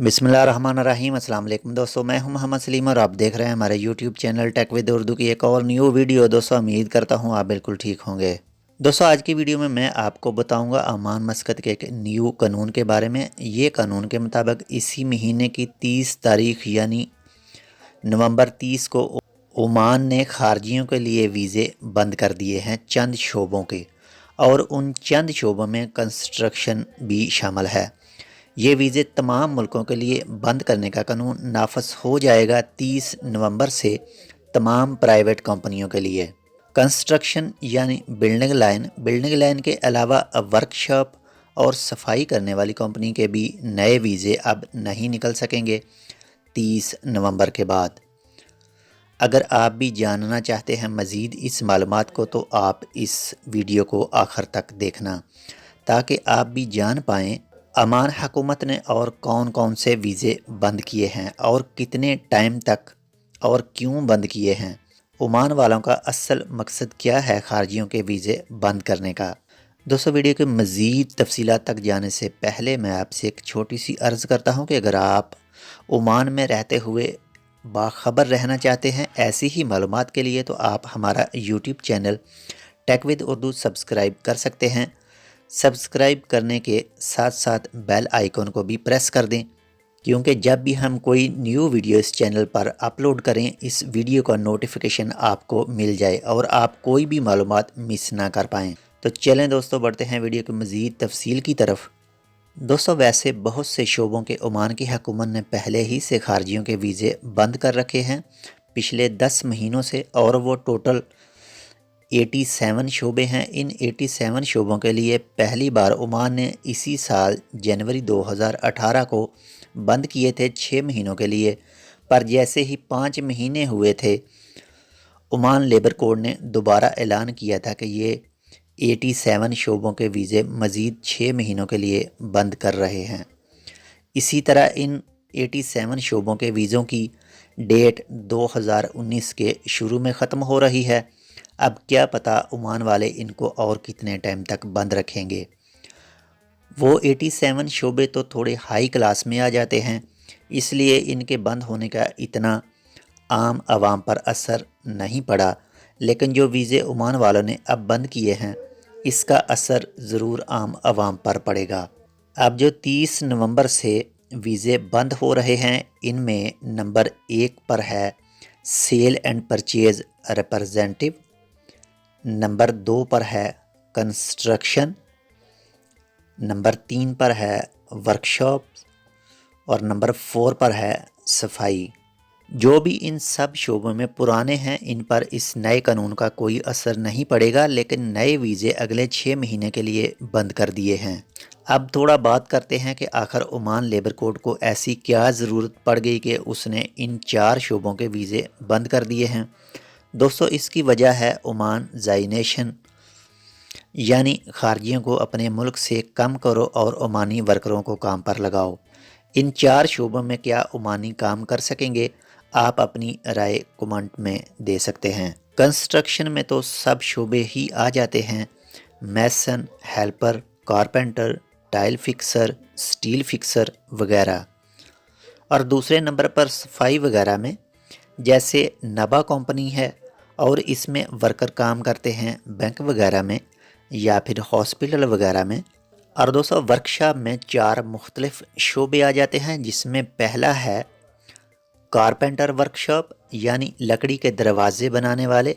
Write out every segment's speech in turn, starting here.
बिस्मिल्लाहिर्रहमानिर्रहीम। अस्सलाम वालेकुम दोस्तों, मैं हूं मोहम्मद सलीम और आप देख रहे हैं हमारे YouTube channel Tech with Urdu की एक और न्यू वीडियो। दोस्तों उम्मीद करता हूं आप बिल्कुल ठीक होंगे। दोस्तों आज की वीडियो में मैं आपको बताऊंगा अमान मस्कत के एक न्यू कानून के बारे में। ये कानून के मुताबिक इसी महीने की 30 तारीख यानी नवंबर 30 को ओमान ने खारजियों के लिए वीज़े बंद कर दिए हैं चंद शोबों के, और उन चंद शोबों में कंस्ट्रक्शन भी शामिल है। ये वीज़े तमाम मुल्कों के लिए बंद करने का कानून नाफिज हो जाएगा 30 नवंबर से तमाम प्राइवेट कंपनियों के लिए। कंस्ट्रक्शन यानी बिल्डिंग लाइन के अलावा वर्कशॉप और सफाई करने वाली कंपनी के भी नए वीज़े अब नहीं निकल सकेंगे 30 नवंबर के बाद। अगर आप भी जानना चाहते हैं मज़ीद इस मालूमात को तो आप इस वीडियो को आखिर तक देखना, ताकि आप भी जान पाएँ अमान हुकूमत ने और कौन कौन से वीज़े बंद किए हैं और कितने टाइम तक और क्यों बंद किए हैं। ओमान वालों का असल मकसद क्या है खारजियों के वीज़े बंद करने का। दोस्तों वीडियो के मज़ीद तफसीलात तक जाने से पहले मैं आपसे एक छोटी सी अर्ज़ करता हूं कि अगर आप ओमान में रहते हुए बाखबर रहना चाहते हैं ऐसी ही मालूमात के लिए, तो आप हमारा YouTube channel Tech with Urdu subscribe कर सकते हैं। सब्सक्राइब करने के साथ साथ बेल आइकन को भी प्रेस कर दें, क्योंकि जब भी हम कोई न्यू वीडियो इस चैनल पर अपलोड करें इस वीडियो का नोटिफिकेशन आपको मिल जाए और आप कोई भी मालूमात मिस ना कर पाएँ। तो चलें दोस्तों बढ़ते हैं वीडियो की मज़ीद तफसील की तरफ। दोस्तों वैसे बहुत से शोबों के ओमान की हुकूमत ने पहले ही से खारजियों के वीज़े बंद कर रखे हैं पिछले 10 महीनों से, और वो टोटल 87 शोबे हैं। इन 87 शोबों के लिए पहली बार ओमान ने इसी साल जनवरी 2018 को बंद किए थे 6 महीनों के लिए, पर जैसे ही 5 महीने हुए थे ओमान लेबर कोड ने दोबारा ऐलान किया था कि ये 87 शोबों के वीज़े मज़ीद 6 महीनों के लिए बंद कर रहे हैं। इसी तरह इन 87 शोबों के वीज़ों की डेट 2019 के शुरू में ख़त्म हो रही है। अब क्या पता ओमान वाले इनको और कितने टाइम तक बंद रखेंगे। वो 87 शोबे तो थोड़े हाई क्लास में आ जाते हैं, इसलिए इनके बंद होने का इतना आम आवाम पर असर नहीं पड़ा, लेकिन जो वीज़े ओमान वालों ने अब बंद किए हैं इसका असर ज़रूर आम आवाम पर पड़ेगा। अब जो 30 नवंबर से वीज़े बंद हो रहे हैं इनमें नंबर 1 पर है sale and purchase representative, number 2 पर है कंस्ट्रक्शन, नंबर 3 पर है वर्कशॉप और नंबर 4 पर है सफाई। जो भी इन सब शोबों में पुराने हैं इन पर इस नए कानून का कोई असर नहीं पड़ेगा, लेकिन नए वीज़े अगले 6 महीने के लिए बंद कर दिए हैं। अब थोड़ा बात करते हैं कि आखिर ओमान लेबर कोड को ऐसी क्या ज़रूरत पड़ गई कि उसने इन 4 शोबों के वीज़े बंद कर दिए हैं। दोस्तों इसकी वजह है ओमान ज़ाइनेशन, यानी खारजियों को अपने मुल्क से कम करो और ओमानी वर्करों को काम पर लगाओ। इन 4 शोबों में क्या ओमानी काम कर सकेंगे, आप अपनी राय कमेंट में दे सकते हैं। कंस्ट्रक्शन में तो सब शोबे ही आ जाते हैं, mason, helper, carpenter, tile fixer, steel fixer वगैरह। और दूसरे नंबर पर सफाई वगैरह में जैसे नबा कंपनी है और इसमें वर्कर काम करते हैं बैंक वगैरह में या फिर हॉस्पिटल वगैरह में। और दोस्तों वर्कशॉप में 4 मुख्तलिफ शोबे आ जाते हैं, जिसमें पहला है कारपेंटर वर्कशॉप यानी लकड़ी के दरवाजे बनाने वाले,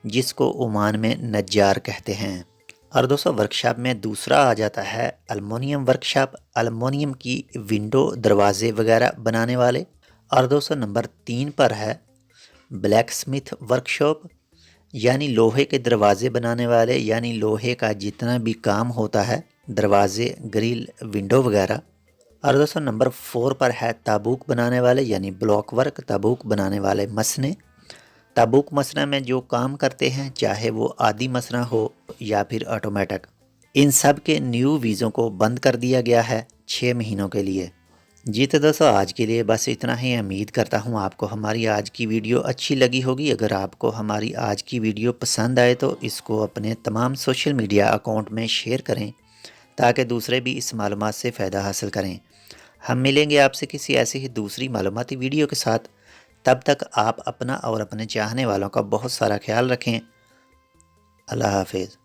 जिसको ओमान में नज्जार कहते हैं। और दोस्तों वर्कशॉप में दूसरा आ जाता है अल्मोनियम वर्कशॉप, अल्मोनियम की विंडो दरवाजे वगैरह बनाने वाले। और दोस्तों नंबर 3 पर है ब्लैक स्मिथ वर्कशॉप, यानी लोहे के दरवाजे बनाने वाले, यानी लोहे का जितना भी काम होता है दरवाजे, ग्रिल, विंडो वगैरह। और दोस्तों नंबर 4 पर है ताबूक बनाने वाले यानी ब्लॉक वर्क, ताबूक बनाने वाले मसने। ताबूक मसना में जो काम करते हैं चाहे वो आदी मसना हो या फिर ऑटोमेटिक, इन सब के न्यू वीज़ों को बंद कर दिया गया है 6 महीनों के लिए। जी तो दोस्तों आज के लिए बस इतना ही। उम्मीद करता हूँ आपको हमारी आज की वीडियो अच्छी लगी होगी। अगर आपको हमारी आज की वीडियो पसंद आए तो इसको अपने तमाम सोशल मीडिया अकाउंट में शेयर करें, ताकि दूसरे भी इस मालूमात से फ़ायदा हासिल करें। ہم ملیں گے آپ سے کسی ایسی ہی دوسری معلوماتی ویڈیو کے ساتھ. تب تک آپ اپنا اور اپنے چاہنے والوں کا بہت سارا خیال رکھیں. اللہ حافظ.